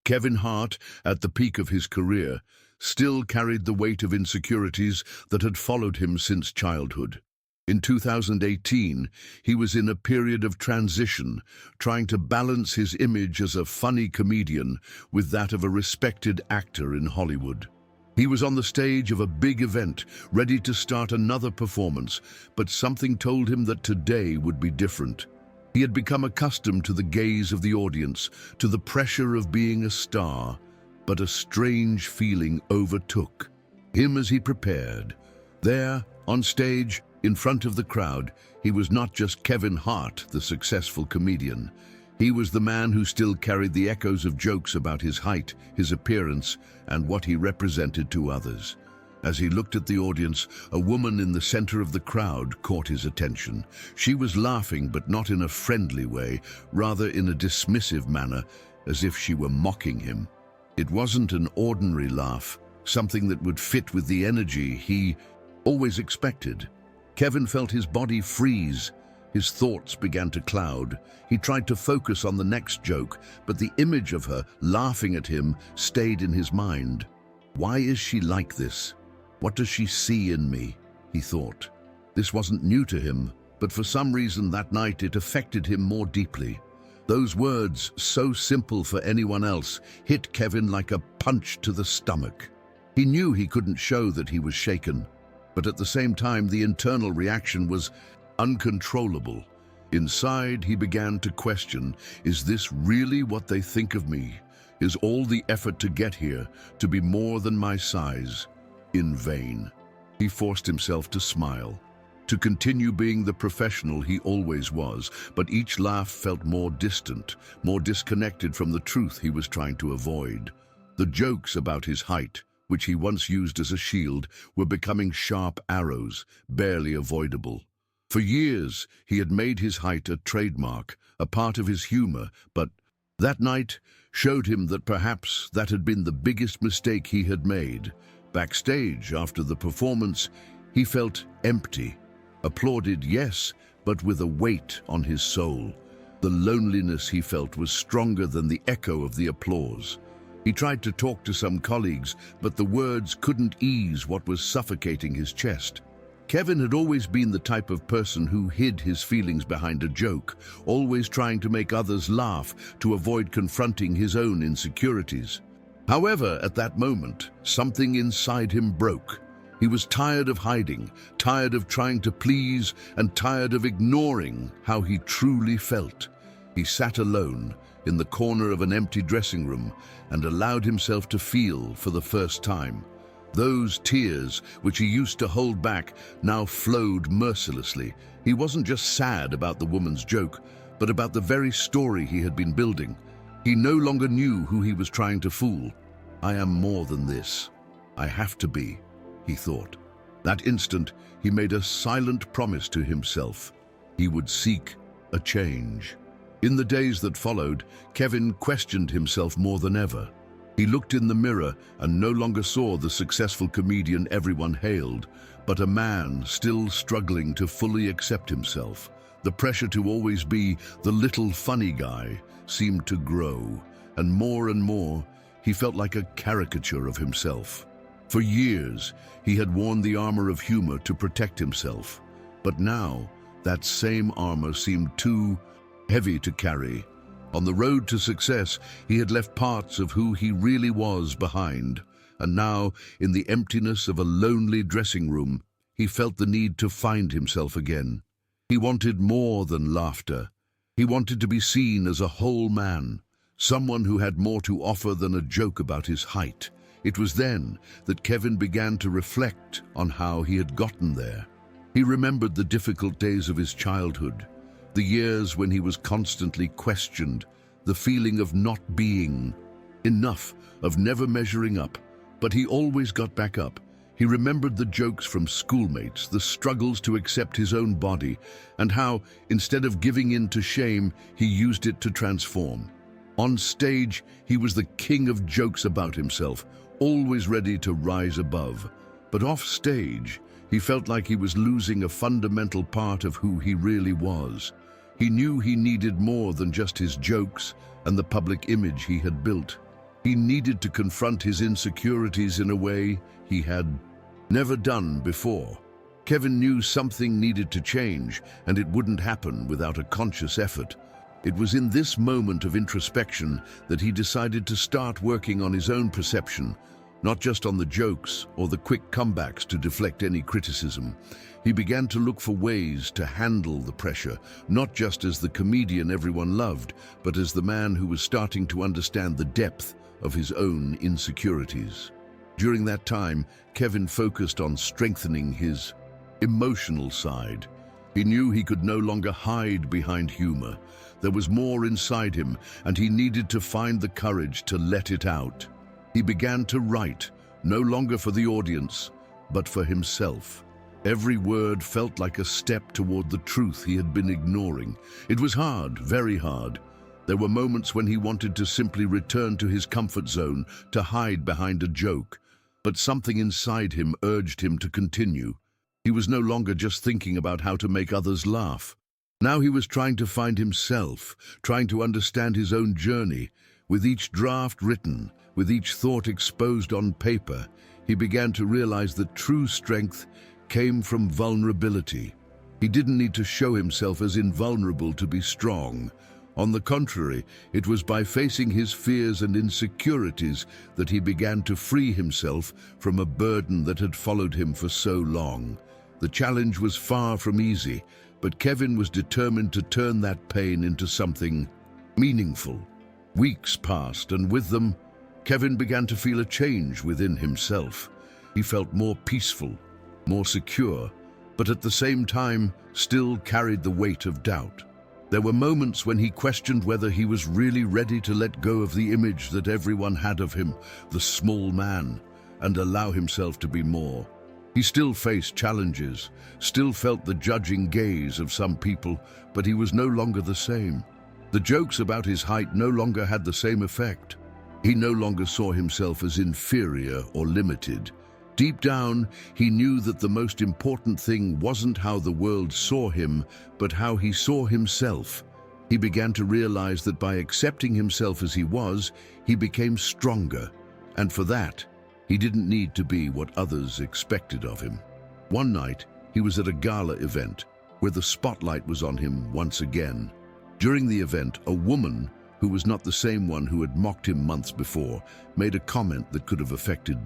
Kevin Hart, at the peak of his career, still carried the weight of insecurities that had followed him since childhood. In 2018, he was in a period of transition, trying to balance his image as a funny comedian with that of a respected actor in Hollywood. He was on the stage of a big event, ready to start another performance, but something told him that today would be different. He had become accustomed to the gaze of the audience, to the pressure of being a star, but a strange feeling overtook him as he prepared. There, on stage, in front of the crowd, he was not just Kevin Hart, the successful comedian. He was the man who still carried the echoes of jokes about his height, his appearance, and what he represented to others. As he looked at the audience, a woman in the center of the crowd caught his attention. She was laughing, but not in a friendly way, rather in a dismissive manner, as if she were mocking him. It wasn't an ordinary laugh, something that would fit with the energy he always expected. Kevin felt his body freeze. His thoughts began to cloud. He tried to focus on the next joke, but the image of her laughing at him stayed in his mind. Why is she like this? What does she see in me? He thought. This wasn't new to him, but for some reason that night it affected him more deeply. Those words, so simple for anyone else, hit Kevin like a punch to the stomach. He knew he couldn't show that he was shaken, but at the same time the internal reaction was uncontrollable. Inside, he began to question, is this really what they think of me? Is all the effort to get here to be more than my size? In vain. He forced himself to smile, to continue being the professional he always was, but each laugh felt more distant, more disconnected from the truth he was trying to avoid. The jokes about his height, which he once used as a shield, were becoming sharp arrows, barely avoidable. For years, he had made his height a trademark, a part of his humor, but that night showed him that perhaps that had been the biggest mistake he had made. Backstage, after the performance, he felt empty. Applauded, yes, but with a weight on his soul. The loneliness he felt was stronger than the echo of the applause. He tried to talk to some colleagues, but the words couldn't ease what was suffocating his chest. Kevin had always been the type of person who hid his feelings behind a joke, always trying to make others laugh to avoid confronting his own insecurities. However, at that moment, something inside him broke. He was tired of hiding, tired of trying to please, and tired of ignoring how he truly felt. He sat alone in the corner of an empty dressing room and allowed himself to feel for the first time. Those tears, which he used to hold back, now flowed mercilessly. He wasn't just sad about the woman's joke, but about the very story he had been building. He no longer knew who he was trying to fool. I am more than this. I have to be, he thought. That instant, he made a silent promise to himself. He would seek a change. In the days that followed, Kevin questioned himself more than ever. He looked in the mirror and no longer saw the successful comedian everyone hailed, but a man still struggling to fully accept himself. The pressure to always be the little funny guy seemed to grow, and more, he felt like a caricature of himself. For years, he had worn the armor of humor to protect himself, but now that same armor seemed too heavy to carry. On the road to success, he had left parts of who he really was behind, and now, in the emptiness of a lonely dressing room, he felt the need to find himself again. He wanted more than laughter. He wanted to be seen as a whole man, someone who had more to offer than a joke about his height. It was then that Kevin began to reflect on how he had gotten there. He remembered the difficult days of his childhood, the years when he was constantly questioned, the feeling of not being enough, of never measuring up, but he always got back up. He remembered the jokes from schoolmates, the struggles to accept his own body, and how, instead of giving in to shame, he used it to transform. On stage, he was the king of jokes about himself, always ready to rise above. But off stage, he felt like he was losing a fundamental part of who he really was. He knew he needed more than just his jokes and the public image he had built. He needed to confront his insecurities in a way he had never done before. Kevin knew something needed to change, and it wouldn't happen without a conscious effort. It was in this moment of introspection that he decided to start working on his own perception, not just on the jokes or the quick comebacks to deflect any criticism. He began to look for ways to handle the pressure, not just as the comedian everyone loved, but as the man who was starting to understand the depth of his own insecurities. During that time, Kevin focused on strengthening his emotional side. He knew he could no longer hide behind humor. There was more inside him, and he needed to find the courage to let it out. He began to write, no longer for the audience, but for himself. Every word felt like a step toward the truth he had been ignoring. It was hard, very hard. There were moments when he wanted to simply return to his comfort zone, to hide behind a joke. But something inside him urged him to continue. He was no longer just thinking about how to make others laugh. Now he was trying to find himself, trying to understand his own journey. With each draft written, with each thought exposed on paper, he began to realize that true strength came from vulnerability. He didn't need to show himself as invulnerable to be strong. On the contrary, it was by facing his fears and insecurities that he began to free himself from a burden that had followed him for so long. The challenge was far from easy, but Kevin was determined to turn that pain into something meaningful. Weeks passed, and with them, Kevin began to feel a change within himself. He felt more peaceful, more secure, but at the same time still carried the weight of doubt. There were moments when he questioned whether he was really ready to let go of the image that everyone had of him, the small man, and allow himself to be more. He still faced challenges, still felt the judging gaze of some people, but he was no longer the same. The jokes about his height no longer had the same effect. He no longer saw himself as inferior or limited. Deep down, he knew that the most important thing wasn't how the world saw him, but how he saw himself. He began to realize that by accepting himself as he was, he became stronger. And for that, he didn't need to be what others expected of him. One night, he was at a gala event where the spotlight was on him once again. During the event, a woman, who was not the same one who had mocked him months before, made a comment that could have affected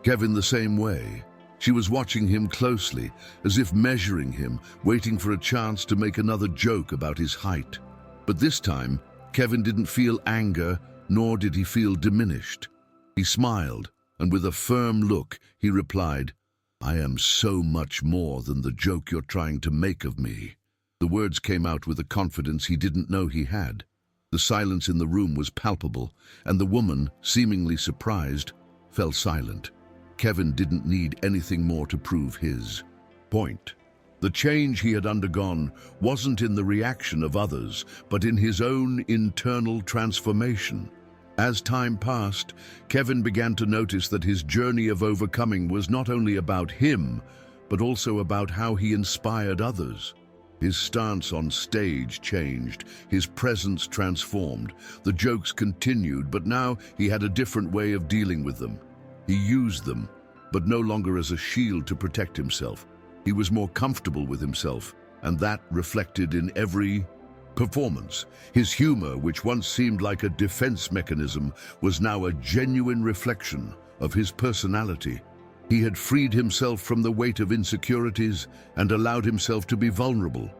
Kevin the same way. She was watching him closely, as if measuring him, waiting for a chance to make another joke about his height. But this time, Kevin didn't feel anger, nor did he feel diminished. He smiled, and with a firm look, he replied, "I am so much more than the joke you're trying to make of me." The words came out with a confidence he didn't know he had. The silence in the room was palpable, and the woman, seemingly surprised, fell silent. Kevin didn't need anything more to prove his point. The change he had undergone wasn't in the reaction of others, but in his own internal transformation. As time passed, Kevin began to notice that his journey of overcoming was not only about him, but also about how he inspired others. His stance on stage changed, his presence transformed. The jokes continued, but now he had a different way of dealing with them. He used them, but no longer as a shield to protect himself. He was more comfortable with himself, and that reflected in every performance. His humor, which once seemed like a defense mechanism, was now a genuine reflection of his personality. He had freed himself from the weight of insecurities and allowed himself to be vulnerable,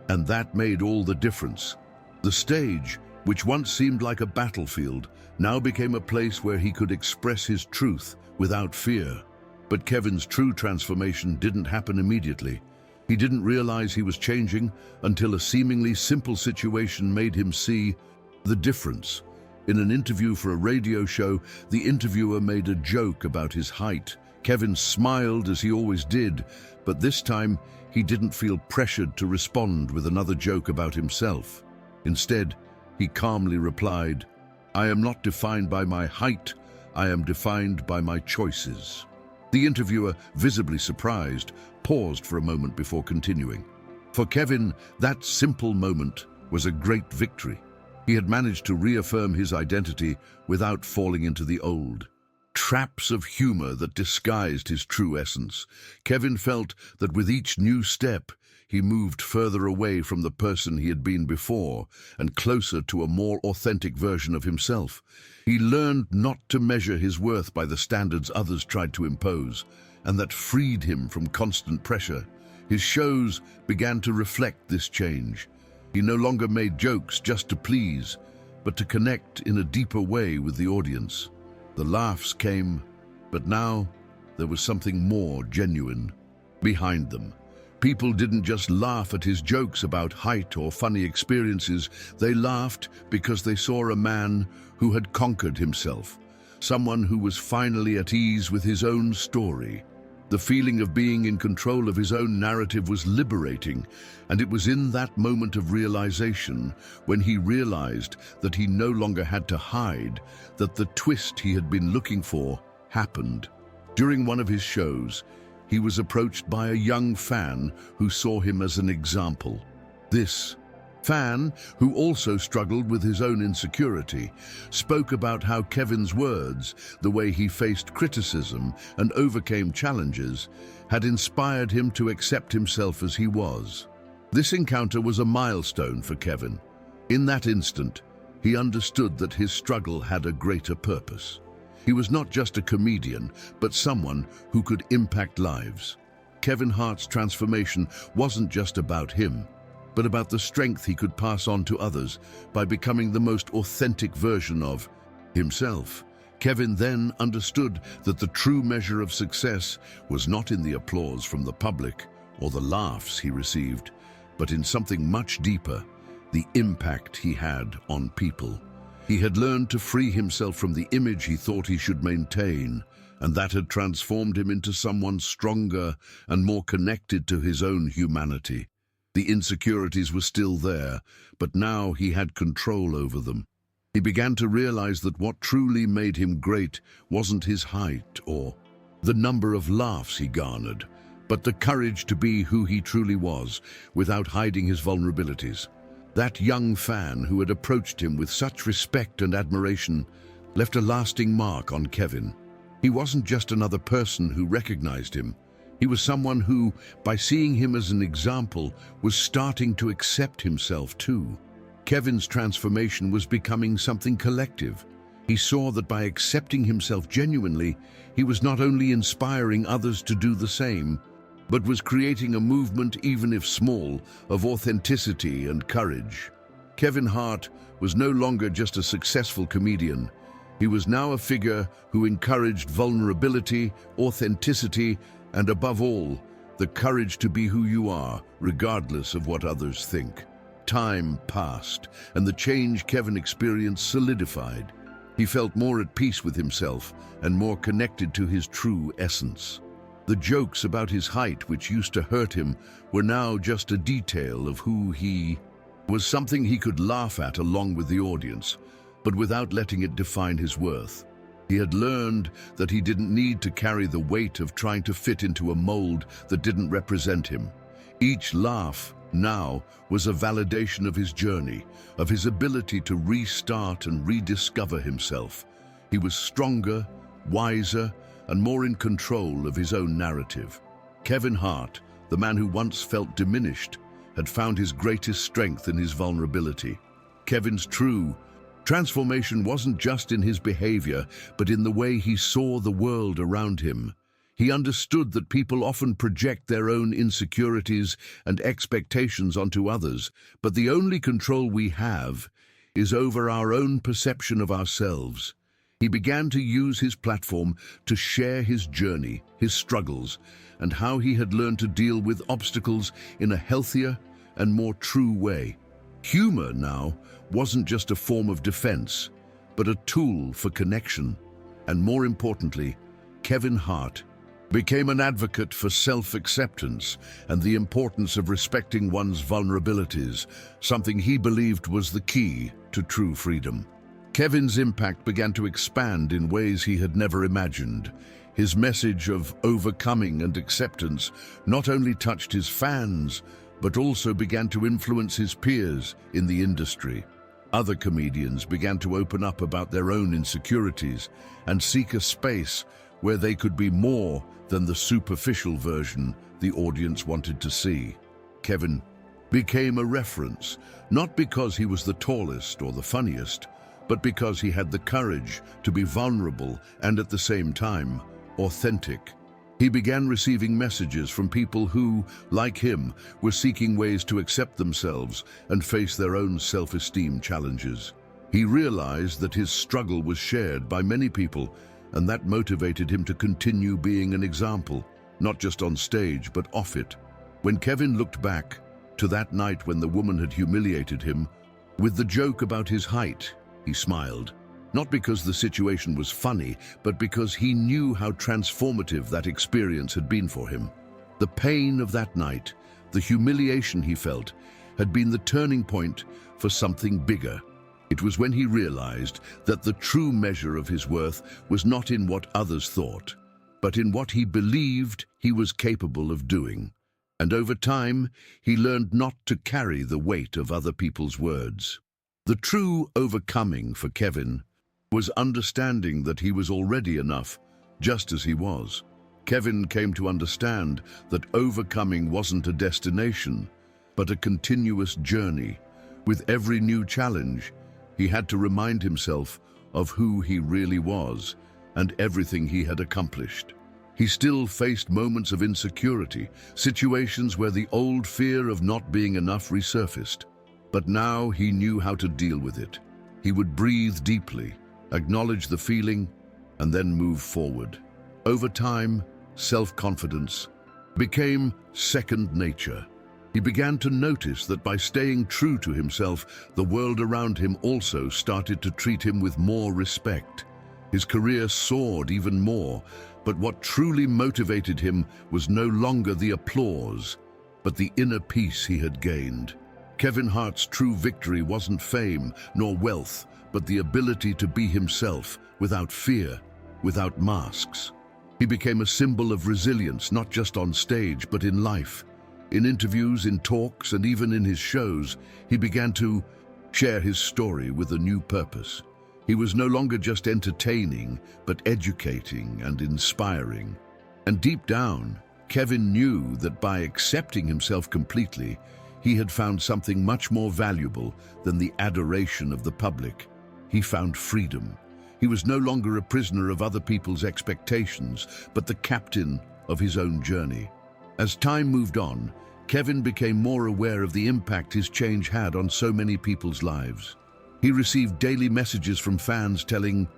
and that made all the difference. The stage, which once seemed like a battlefield, now became a place where he could express his truth without fear. But Kevin's true transformation didn't happen immediately. He didn't realize he was changing until a seemingly simple situation made him see the difference. In an interview for a radio show, the interviewer made a joke about his height. Kevin smiled as he always did, but this time he didn't feel pressured to respond with another joke about himself. Instead, he calmly replied, "I am not defined by my height, I am defined by my choices." The interviewer, visibly surprised, paused for a moment before continuing. For Kevin, that simple moment was a great victory. He had managed to reaffirm his identity without falling into the old traps of humor that disguised his true essence. Kevin felt that with each new step, he moved further away from the person he had been before and closer to a more authentic version of himself. He learned not to measure his worth by the standards others tried to impose, and that freed him from constant pressure. His shows began to reflect this change. He no longer made jokes just to please, but to connect in a deeper way with the audience. The laughs came, but now there was something more genuine behind them. People didn't just laugh at his jokes about height or funny experiences. They laughed because they saw a man who had conquered himself, someone who was finally at ease with his own story. The feeling of being in control of his own narrative was liberating, and it was in that moment of realization, when he realized that he no longer had to hide, that the twist he had been looking for happened. During one of his shows, he was approached by a young fan who saw him as an example. This fan, who also struggled with his own insecurity, spoke about how Kevin's words, the way he faced criticism and overcame challenges, had inspired him to accept himself as he was. This encounter was a milestone for Kevin. In that instant, he understood that his struggle had a greater purpose. He was not just a comedian, but someone who could impact lives. Kevin Hart's transformation wasn't just about him, but about the strength he could pass on to others by becoming the most authentic version of himself. Kevin then understood that the true measure of success was not in the applause from the public or the laughs he received, but in something much deeper, the impact he had on people. He had learned to free himself from the image he thought he should maintain, and that had transformed him into someone stronger and more connected to his own humanity. The insecurities were still there, but now he had control over them. He began to realize that what truly made him great wasn't his height or the number of laughs he garnered, but the courage to be who he truly was without hiding his vulnerabilities. That young fan who had approached him with such respect and admiration left a lasting mark on Kevin. He wasn't just another person who recognized him. He was someone who, by seeing him as an example, was starting to accept himself too. Kevin's transformation was becoming something collective. He saw that by accepting himself genuinely, he was not only inspiring others to do the same, but was creating a movement, even if small, of authenticity and courage. Kevin Hart was no longer just a successful comedian. He was now a figure who encouraged vulnerability, authenticity, and above all, the courage to be who you are, regardless of what others think. Time passed, and the change Kevin experienced solidified. He felt more at peace with himself and more connected to his true essence. The jokes about his height, which used to hurt him, were now just a detail of who he was, something he could laugh at along with the audience, but without letting it define his worth. He had learned that he didn't need to carry the weight of trying to fit into a mold that didn't represent him. Each laugh now was a validation of his journey, of his ability to restart and rediscover himself. He was stronger, wiser, and more in control of his own narrative. Kevin Hart, the man who once felt diminished, had found his greatest strength in his vulnerability. Kevin's true transformation wasn't just in his behavior, but in the way he saw the world around him. He understood that people often project their own insecurities and expectations onto others, but the only control we have is over our own perception of ourselves. He began to use his platform to share his journey, his struggles, and how he had learned to deal with obstacles in a healthier and more true way. Humor now wasn't just a form of defense, but a tool for connection. And more importantly, Kevin Hart became an advocate for self-acceptance and the importance of respecting one's vulnerabilities, something he believed was the key to true freedom. Kevin's impact began to expand in ways he had never imagined. His message of overcoming and acceptance not only touched his fans, but also began to influence his peers in the industry. Other comedians began to open up about their own insecurities and seek a space where they could be more than the superficial version the audience wanted to see. Kevin became a reference, not because he was the tallest or the funniest, but because he had the courage to be vulnerable and at the same time, authentic. He began receiving messages from people who, like him, were seeking ways to accept themselves and face their own self-esteem challenges. He realized that his struggle was shared by many people, and that motivated him to continue being an example, not just on stage, but off it. When Kevin looked back to that night when the woman had humiliated him, with the joke about his height, he smiled. Not because the situation was funny, but because he knew how transformative that experience had been for him. The pain of that night, the humiliation he felt, had been the turning point for something bigger. It was when he realized that the true measure of his worth was not in what others thought, but in what he believed he was capable of doing. And over time, he learned not to carry the weight of other people's words. The true overcoming for Kevin was understanding that he was already enough, just as he was. Kevin came to understand that overcoming wasn't a destination, but a continuous journey. With every new challenge, he had to remind himself of who he really was and everything he had accomplished. He still faced moments of insecurity, situations where the old fear of not being enough resurfaced. But now he knew how to deal with it. He would breathe deeply, acknowledge the feeling, and then move forward. Over time, self-confidence became second nature. He began to notice that by staying true to himself, the world around him also started to treat him with more respect. His career soared even more, but what truly motivated him was no longer the applause, but the inner peace he had gained. Kevin Hart's true victory wasn't fame nor wealth, but the ability to be himself without fear, without masks. He became a symbol of resilience, not just on stage, but in life. In interviews, in talks, and even in his shows, he began to share his story with a new purpose. He was no longer just entertaining, but educating and inspiring. And deep down, Kevin knew that by accepting himself completely, he had found something much more valuable than the adoration of the public. He found freedom. He was no longer a prisoner of other people's expectations, but the captain of his own journey. As time moved on, Kevin became more aware of the impact his change had on so many people's lives. He received daily messages from fans telling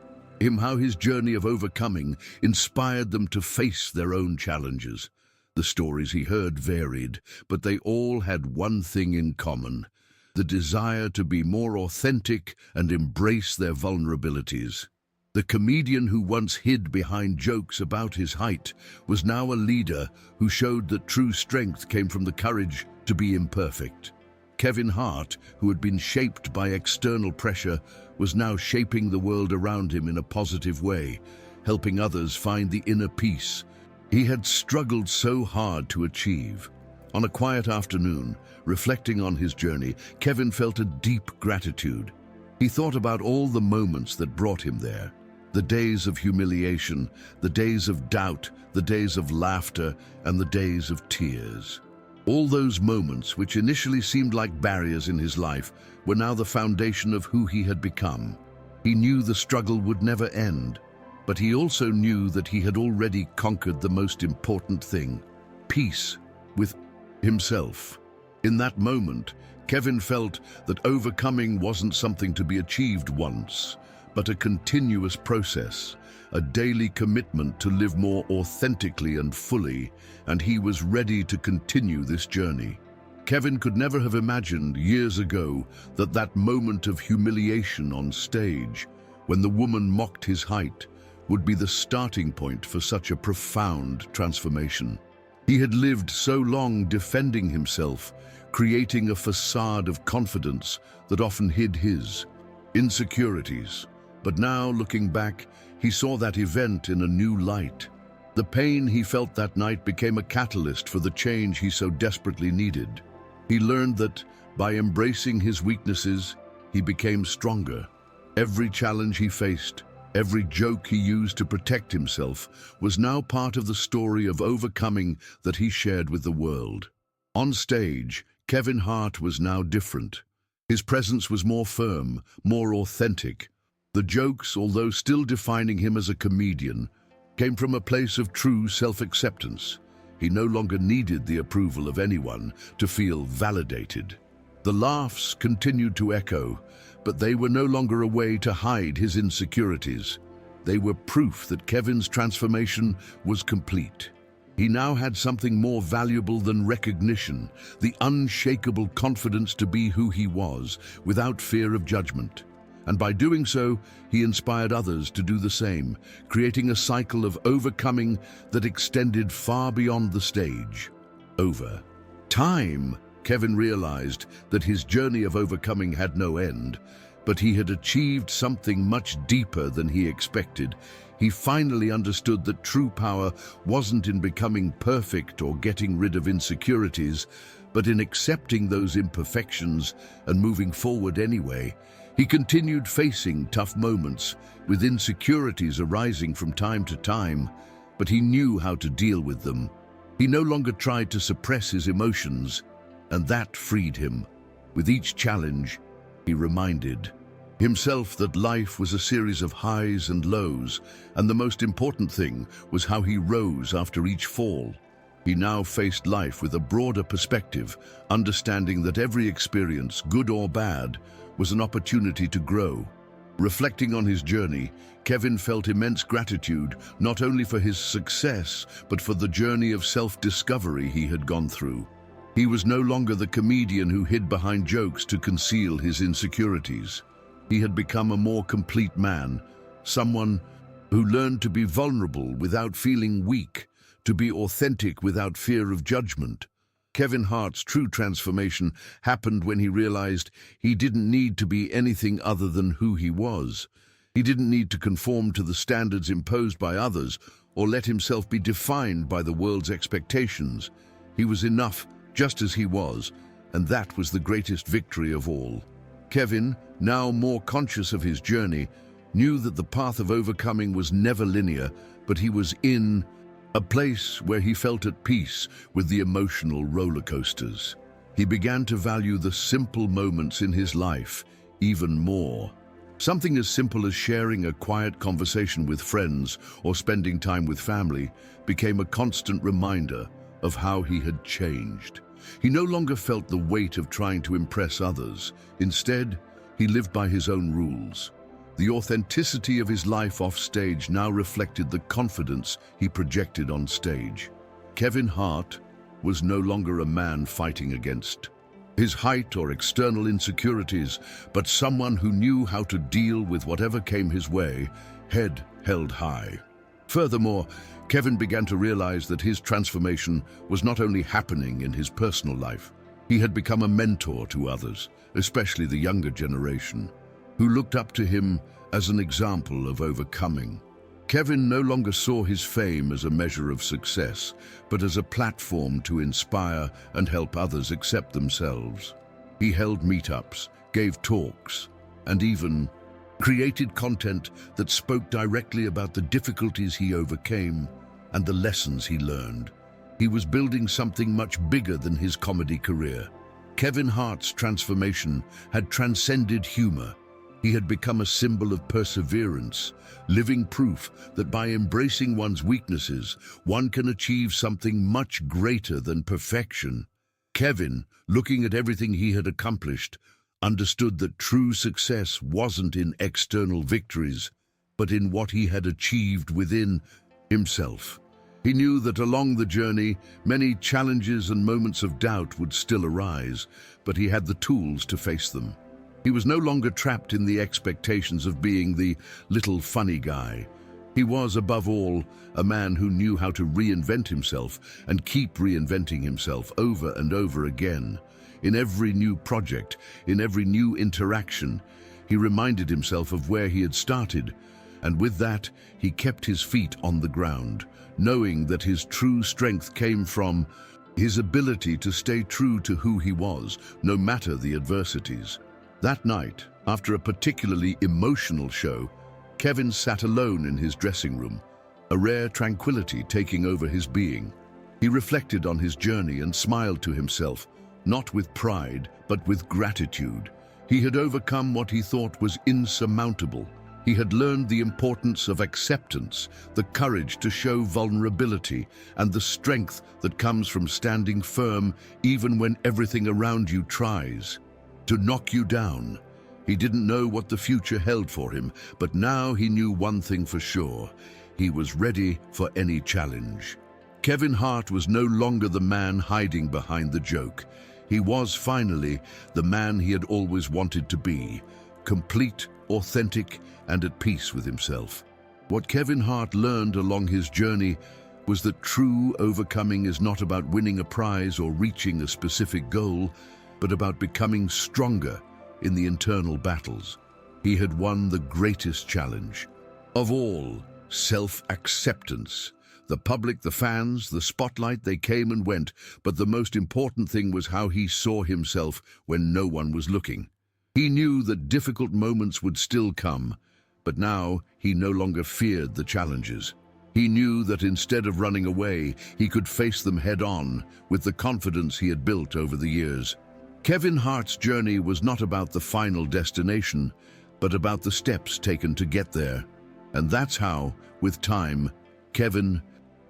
him how his journey of overcoming inspired them to face their own challenges. The stories he heard varied, but they all had one thing in common: the desire to be more authentic and embrace their vulnerabilities. The comedian who once hid behind jokes about his height was now a leader who showed that true strength came from the courage to be imperfect. Kevin Hart, who had been shaped by external pressure, was now shaping the world around him in a positive way, helping others find the inner peace he had struggled so hard to achieve. On a quiet afternoon, reflecting on his journey, Kevin felt a deep gratitude. He thought about all the moments that brought him there. The days of humiliation, the days of doubt, the days of laughter, and the days of tears. All those moments, which initially seemed like barriers in his life, were now the foundation of who he had become. He knew the struggle would never end, but he also knew that he had already conquered the most important thing: peace with himself. In that moment, Kevin felt that overcoming wasn't something to be achieved once, but a continuous process, a daily commitment to live more authentically and fully, and he was ready to continue this journey. Kevin could never have imagined years ago that that moment of humiliation on stage, when the woman mocked his height, would be the starting point for such a profound transformation. He had lived so long defending himself, creating a facade of confidence that often hid his insecurities. But now, looking back, he saw that event in a new light. The pain he felt that night became a catalyst for the change he so desperately needed. He learned that by embracing his weaknesses, he became stronger. Every challenge he faced, every joke he used to protect himself was now part of the story of overcoming that he shared with the world. On stage, Kevin Hart was now different. His presence was more firm, more authentic. The jokes, although still defining him as a comedian, came from a place of true self-acceptance. He no longer needed the approval of anyone to feel validated. The laughs continued to echo, but they were no longer a way to hide his insecurities. They were proof that Kevin's transformation was complete. He now had something more valuable than recognition, the unshakable confidence to be who he was, without fear of judgment. And by doing so, he inspired others to do the same, creating a cycle of overcoming that extended far beyond the stage. Over time, Kevin realized that his journey of overcoming had no end, but he had achieved something much deeper than he expected. He finally understood that true power wasn't in becoming perfect or getting rid of insecurities, but in accepting those imperfections and moving forward anyway. He continued facing tough moments, with insecurities arising from time to time, but he knew how to deal with them. He no longer tried to suppress his emotions, and that freed him. With each challenge, he reminded himself that life was a series of highs and lows, and the most important thing was how he rose after each fall. He now faced life with a broader perspective, understanding that every experience, good or bad, was an opportunity to grow. Reflecting on his journey, Kevin felt immense gratitude, not only for his success, but for the journey of self-discovery he had gone through. He was no longer the comedian who hid behind jokes to conceal his insecurities. He had become a more complete man, someone who learned to be vulnerable without feeling weak, to be authentic without fear of judgment. Kevin Hart's true transformation happened when he realized he didn't need to be anything other than who he was. He didn't need to conform to the standards imposed by others or let himself be defined by the world's expectations. He was enough just as he was, and that was the greatest victory of all. Kevin, now more conscious of his journey, knew that the path of overcoming was never linear, but he was in a place where he felt at peace with the emotional roller coasters. He began to value the simple moments in his life even more. Something as simple as sharing a quiet conversation with friends or spending time with family became a constant reminder of how he had changed. He no longer felt the weight of trying to impress others. Instead, he lived by his own rules. The authenticity of his life off stage now reflected the confidence he projected on stage. Kevin Hart was no longer a man fighting against his height or external insecurities, but someone who knew how to deal with whatever came his way, head held high. Furthermore, Kevin began to realize that his transformation was not only happening in his personal life. He had become a mentor to others, especially the younger generation, who looked up to him as an example of overcoming. Kevin no longer saw his fame as a measure of success, but as a platform to inspire and help others accept themselves. He held meetups, gave talks, and even created content that spoke directly about the difficulties he overcame and the lessons he learned. He was building something much bigger than his comedy career. Kevin Hart's transformation had transcended humor. He had become a symbol of perseverance, living proof that by embracing one's weaknesses, one can achieve something much greater than perfection. Kevin, looking at everything he had accomplished, understood that true success wasn't in external victories, but in what he had achieved within himself. He knew that along the journey, many challenges and moments of doubt would still arise, but he had the tools to face them. He was no longer trapped in the expectations of being the little funny guy. He was, above all, a man who knew how to reinvent himself and keep reinventing himself over and over again. In every new project, in every new interaction, he reminded himself of where he had started, and with that, he kept his feet on the ground, knowing that his true strength came from his ability to stay true to who he was, no matter the adversities. That night, after a particularly emotional show, Kevin sat alone in his dressing room, a rare tranquility taking over his being. He reflected on his journey and smiled to himself, not with pride, but with gratitude. He had overcome what he thought was insurmountable. He had learned the importance of acceptance, the courage to show vulnerability, and the strength that comes from standing firm even when everything around you tries to knock you down. He didn't know what the future held for him, but now he knew one thing for sure. He was ready for any challenge. Kevin Hart was no longer the man hiding behind the joke. He was finally the man he had always wanted to be, complete, authentic, and at peace with himself. What Kevin Hart learned along his journey was that true overcoming is not about winning a prize or reaching a specific goal, but about becoming stronger in the internal battles. He had won the greatest challenge of all: self-acceptance. The public, the fans, the spotlight, they came and went, but the most important thing was how he saw himself when no one was looking. He knew that difficult moments would still come, but now he no longer feared the challenges. He knew that instead of running away, he could face them head-on with the confidence he had built over the years. Kevin Hart's journey was not about the final destination, but about the steps taken to get there. And that's how, with time, Kevin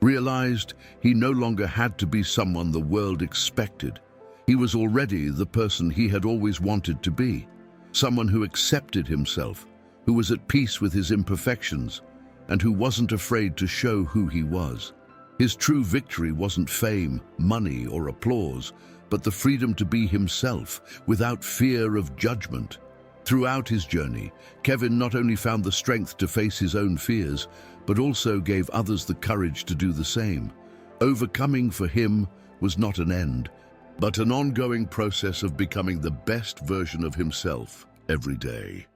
realized he no longer had to be someone the world expected. He was already the person he had always wanted to be, someone who accepted himself, who was at peace with his imperfections, and who wasn't afraid to show who he was. His true victory wasn't fame, money, or applause, but the freedom to be himself without fear of judgment. Throughout his journey, Kevin not only found the strength to face his own fears, but also gave others the courage to do the same. Overcoming for him was not an end, but an ongoing process of becoming the best version of himself every day.